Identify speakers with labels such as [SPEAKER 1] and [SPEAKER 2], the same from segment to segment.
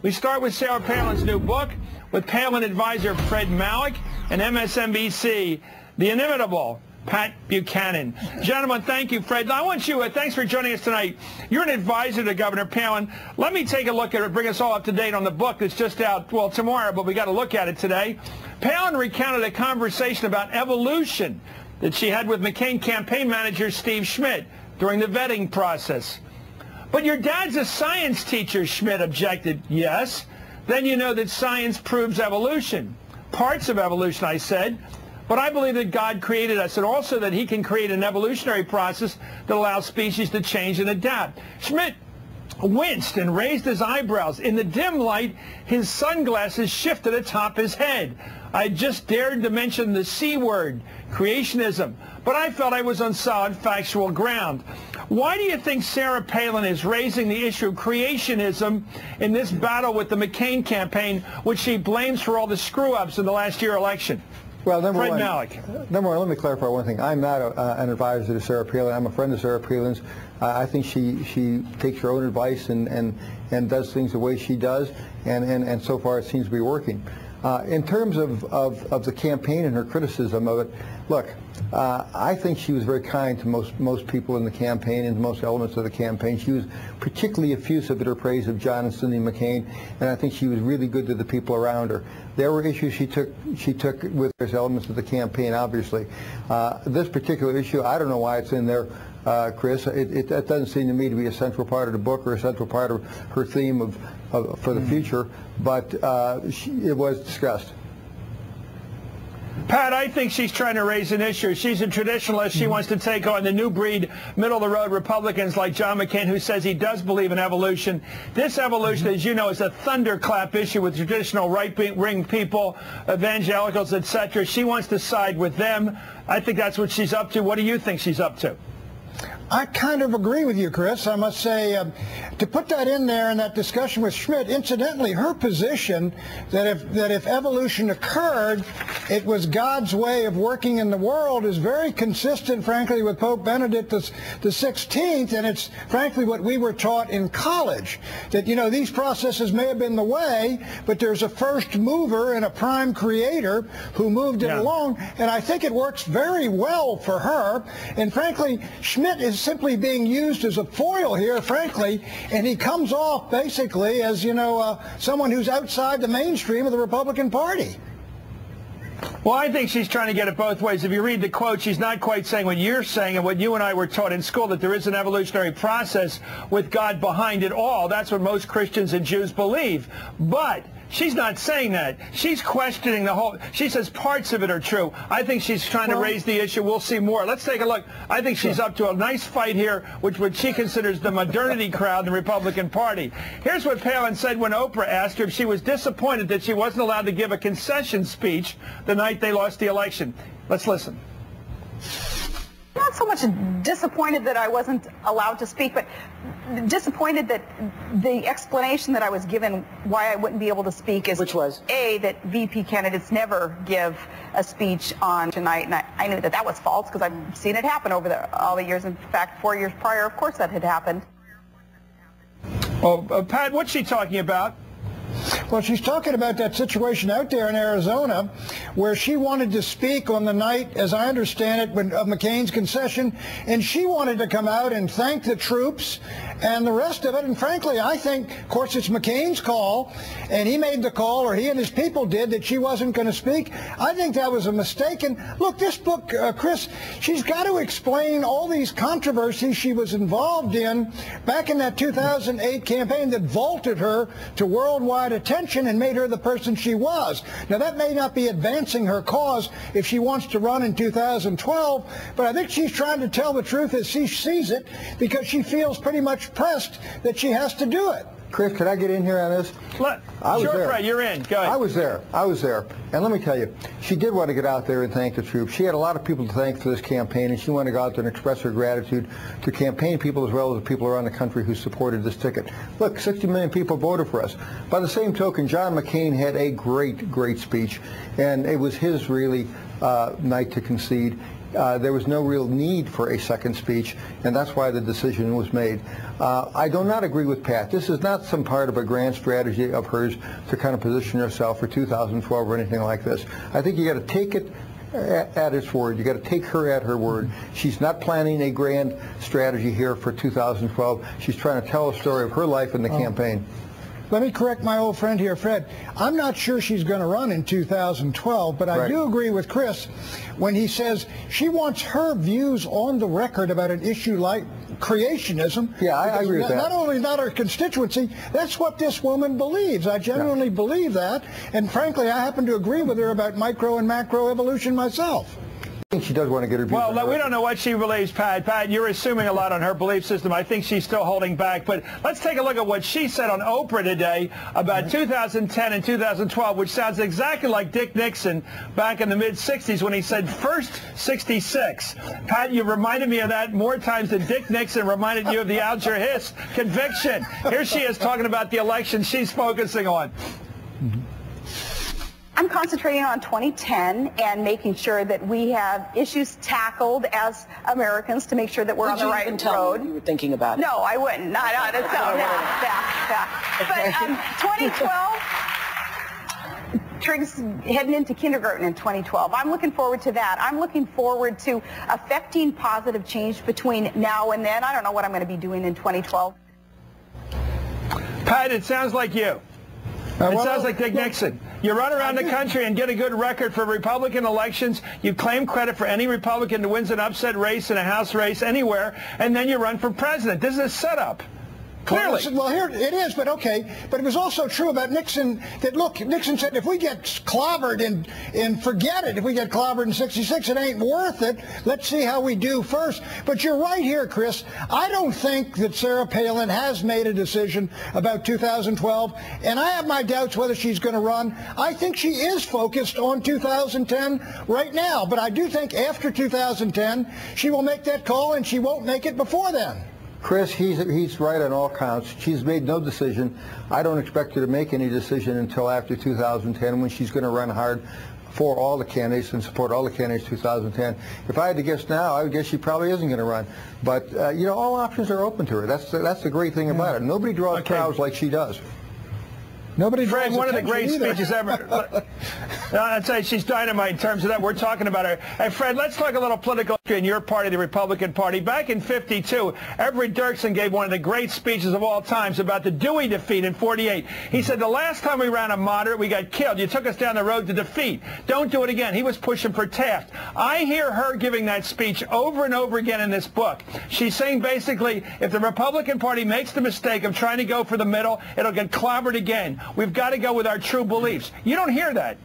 [SPEAKER 1] We start with Sarah Palin's new book with Palin advisor Fred Malek and MSNBC, the inimitable Pat Buchanan. Gentlemen, thank you, Fred. I want you, thanks for joining us tonight. You're an advisor to Governor Palin. Let me take a look at it, bring us all up to date on the book that's just out, well, tomorrow, but we got to look at it today. Palin recounted a conversation about evolution that she had with McCain campaign manager Steve Schmidt during the vetting process. But your dad's a science teacher, Schmidt objected. Yes. Then you know that science proves evolution. Parts of evolution, I said. But I believe that God created us and also that he can create an evolutionary process that allows species to change and adapt. Schmidt winced and raised his eyebrows. In the dim light, his sunglasses shifted atop his head. I just dared to mention the C word, creationism, but I felt I was on solid factual ground. Why do you think Sarah Palin is raising the issue of creationism in this battle with the McCain campaign, which she blames for all the screw-ups in the last year election?
[SPEAKER 2] Well, number one, let me clarify one thing. I'm not an advisor to Sarah Palin. I'm a friend of Sarah Palin's. I think she takes her own advice and does things the way she does, and so far it seems to be working. In terms of the campaign and her criticism of it, look, I think she was very kind to most people in the campaign and most elements of the campaign. She was particularly effusive in her praise of John and Cindy McCain, and I think she was really good to the people around her. There were issues she took with various elements of the campaign, obviously. This particular issue, I don't know why it's in there, Chris. That doesn't seem to me to be a central part of the book or a central part of her theme for the future, but it was discussed.
[SPEAKER 1] Pat, I think she's trying to raise an issue. She's a traditionalist. She wants to take on the new breed, middle-of-the-road Republicans like John McCain, who says he does believe in evolution. This evolution, as you know, is a thunderclap issue with traditional right-wing people, evangelicals, etc. She wants to side with them. I think that's what she's up to. What do you think she's up to?
[SPEAKER 3] I kind of agree with you, Chris. I must say, to put that in there in that discussion with Schmidt, incidentally, her position that if evolution occurred, it was God's way of working in the world is very consistent, frankly, with Pope Benedict the 16th, and it's, frankly, what we were taught in college, that, you know, these processes may have been the way, but there's a first mover and a prime creator who moved it along, and I think it works very well for her, and frankly, Schmidt is simply being used as a foil here, frankly, and he comes off basically as, you know, someone who's outside the mainstream of the Republican Party.
[SPEAKER 1] Well, I think she's trying to get it both ways. If you read the quote, she's not quite saying what you're saying and what you and I were taught in school, that there is an evolutionary process with God behind it all. That's what most Christians and Jews believe. But she's not saying that. She's questioning the whole. She says parts of it are true. I think she's trying to raise the issue. We'll see more. Let's take a look. I think she's up to a nice fight here, which she considers the modernity crowd in the Republican Party. Here's what Palin said when Oprah asked her if she was disappointed that she wasn't allowed to give a concession speech the night they lost the election. Let's listen.
[SPEAKER 4] Not so much disappointed that I wasn't allowed to speak, but disappointed that the explanation that I was given why I wouldn't be able to speak is,
[SPEAKER 5] which was,
[SPEAKER 4] A, that VP candidates never give a speech on tonight, and I knew that that was false because I've seen it happen over all the years. In fact, 4 years prior, of course, that had happened.
[SPEAKER 1] Oh, Pat, what's she talking about?
[SPEAKER 3] Well, she's talking about that situation out there in Arizona where she wanted to speak on the night, as I understand it, of McCain's concession, and she wanted to come out and thank the troops and the rest of it. And frankly, I think, of course, it's McCain's call, and he made the call, or he and his people did, that she wasn't going to speak. I think that was a mistake. And look, this book, Chris, she's got to explain all these controversies she was involved in back in that 2008 campaign that vaulted her to worldwide attention and made her the person she was. Now, that may not be advancing her cause if she wants to run in 2012, but I think she's trying to tell the truth as she sees it because she feels pretty much pressed that she has to do it.
[SPEAKER 2] Chris, can I get in here on this?
[SPEAKER 1] Sure, Fred, you're in. Go ahead.
[SPEAKER 2] I was there. And let me tell you, she did want to get out there and thank the troops. She had a lot of people to thank for this campaign, and she wanted to go out there and express her gratitude to campaign people as well as the people around the country who supported this ticket. Look, 60 million people voted for us. By the same token, John McCain had a great speech, and it was his really night to concede. there was no real need for a second speech, and that's why the decision was made. I do not agree with Pat. This is not some part of a grand strategy of hers to kind of position herself for 2012 or anything like this. I think you got to take it at its word. You got to take her at her word. She's not planning a grand strategy here for 2012. She's trying to tell a story of her life in the campaign.
[SPEAKER 3] Let me correct my old friend here, Fred. I'm not sure she's going to run in 2012, but I do agree with Chris when he says she wants her views on the record about an issue like creationism.
[SPEAKER 2] Yeah, I agree with that.
[SPEAKER 3] Not only not her constituency, that's what this woman believes. I genuinely believe that, and frankly, I happen to agree with her about micro and macro evolution myself.
[SPEAKER 2] I think she does want to get her views.
[SPEAKER 1] Well, we don't know what she believes, Pat. Pat, you're assuming a lot on her belief system. I think she's still holding back. But let's take a look at what she said on Oprah today about 2010 and 2012, which sounds exactly like Dick Nixon back in the mid-'60s when he said first 66. Pat, you reminded me of that more times than Dick Nixon reminded you of the Alger Hiss conviction. Here she is talking about the election she's focusing on.
[SPEAKER 4] I'm concentrating on 2010 and making sure that we have issues tackled as Americans to make sure that we're on the right road.
[SPEAKER 5] Tell me you were thinking about it.
[SPEAKER 4] No, I wouldn't. Not so, But 2012, Trig's heading into kindergarten in 2012. I'm looking forward to that. I'm looking forward to affecting positive change between now and then. I don't know what I'm going to be doing in 2012.
[SPEAKER 1] Pat, it sounds like you. It sounds like Dick Nixon. You run around the country and get a good record for Republican elections. You claim credit for any Republican who wins an upset race in a House race anywhere, and then you run for president. This is a setup. Clearly.
[SPEAKER 3] Well, here it is, but okay. But it was also true about Nixon that, look, Nixon said if we get clobbered and forget it, if we get clobbered in 66, it ain't worth it. Let's see how we do first. But you're right here, Chris. I don't think that Sarah Palin has made a decision about 2012, and I have my doubts whether she's going to run. I think she is focused on 2010 right now, but I do think after 2010, she will make that call, and she won't make it before then.
[SPEAKER 2] Chris, he's right on all counts. She's made no decision. I don't expect her to make any decision until after 2010 when she's going to run hard for all the candidates and support all the candidates 2010. If I had to guess now, I would guess she probably isn't going to run. But, you know, all options are open to her. That's the great thing about it. Nobody draws crowds like she does.
[SPEAKER 3] Nobody
[SPEAKER 1] Fred, one of the great speeches ever. I'd say she's dynamite in terms of that. We're talking about her. Hey, Fred, let's talk a little political history in your party, the Republican Party. Back in '52, Everett Dirksen gave one of the great speeches of all times about the Dewey defeat in '48. He said, the last time we ran a moderate, we got killed. You took us down the road to defeat. Don't do it again. He was pushing for Taft. I hear her giving that speech over and over again in this book. She's saying basically, if the Republican Party makes the mistake of trying to go for the middle, it'll get clobbered again. We've got to go with our true beliefs. You don't hear that.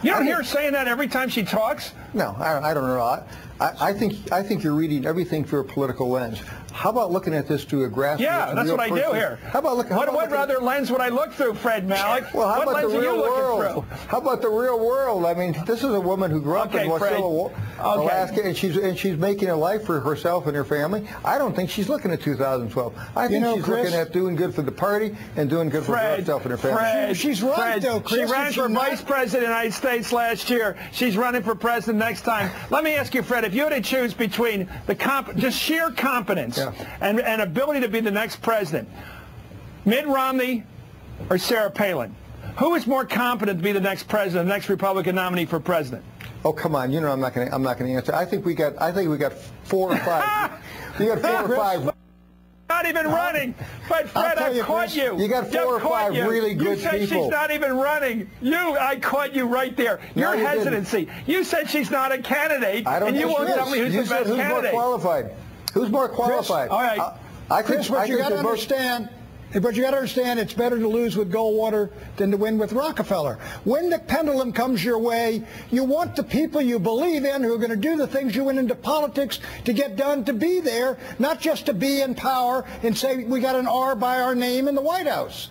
[SPEAKER 1] You don't hear her saying that every time she talks?
[SPEAKER 2] No, I don't know. I think you're reading everything through a political lens. How about looking at this through a grassroots?
[SPEAKER 1] Yeah, that's what I do here.
[SPEAKER 2] How about looking?
[SPEAKER 1] What other lens would I look through, Fred Malek?
[SPEAKER 2] Well, how
[SPEAKER 1] what
[SPEAKER 2] about
[SPEAKER 1] lens
[SPEAKER 2] the real
[SPEAKER 1] are you
[SPEAKER 2] world?
[SPEAKER 1] looking through?
[SPEAKER 2] How about the real world? I mean, this is a woman who grew up in Alaska, and she's making a life for herself and her family. I don't think she's looking at 2012. I think she's looking at doing good for the party and doing good for herself and her family.
[SPEAKER 3] She's right, though, Chris.
[SPEAKER 1] She ran for vice president of the United States last year. She's running for president next time. Let me ask you, Fred, if you had to choose between just sheer competence and ability to be the next president, Mitt Romney or Sarah Palin, who is more competent to be the next president, the next Republican nominee for president?
[SPEAKER 2] Oh, come on! You know I'm not going to answer. I think we got 4 or 5. We got 4 or 5.
[SPEAKER 1] Not even running. But Fred, I caught you.
[SPEAKER 2] You got 4 or 5 really good people.
[SPEAKER 1] You said she's not even running. I caught you right there. Your hesitancy. You said she's not a candidate, and you won't tell me who's the best candidate.
[SPEAKER 2] Who's more qualified? Who's more qualified?
[SPEAKER 1] Chris, all right.
[SPEAKER 3] Chris, but you got to understand. But you got to understand, it's better to lose with Goldwater than to win with Rockefeller. When the pendulum comes your way, you want the people you believe in who are going to do the things you went into politics to get done to be there, not just to be in power and say we got an R by our name in the White House.